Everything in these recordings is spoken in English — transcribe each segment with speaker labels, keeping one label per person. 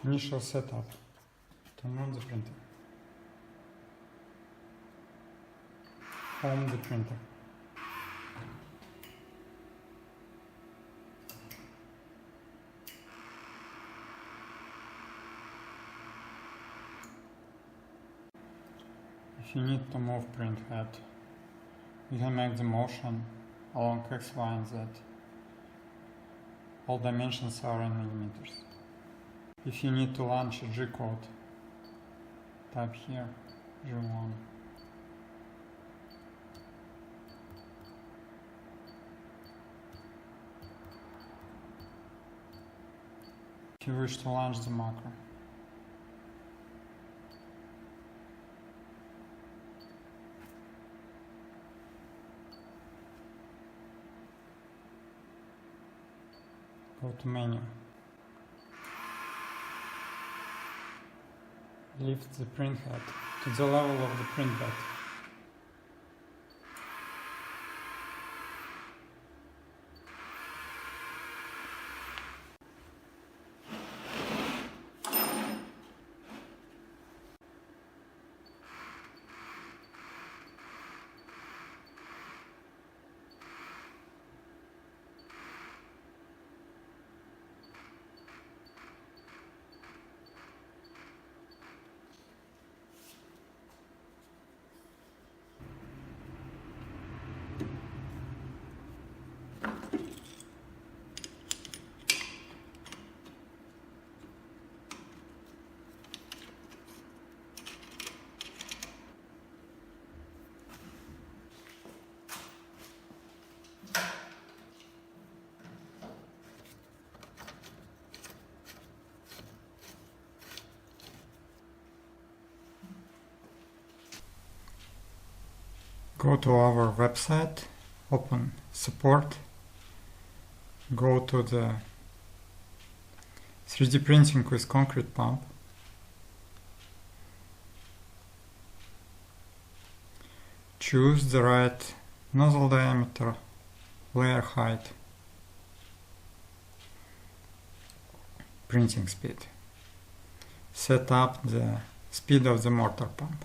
Speaker 1: Initial setup. Turn on the printer. Home the printer. If you need to move print head, you can make the motion along X, Y, and Z. All dimensions are in millimeters. If you need to launch a G-code, type here G1. If you wish to launch the macro, go to menu. Lift the print head to the level of the print bed. Go to our website, open support, go to the 3D printing with concrete pump, choose the right nozzle diameter, layer height, printing speed. Set up the speed of the mortar pump.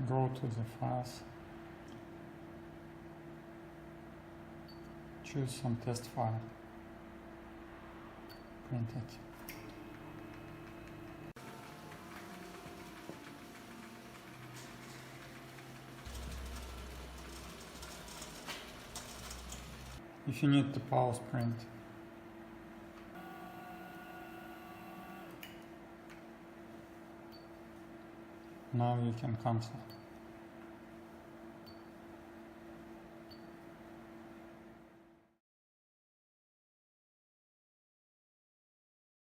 Speaker 1: Go to the files, choose some test file, print it. If you need to pause print, now you can cancel.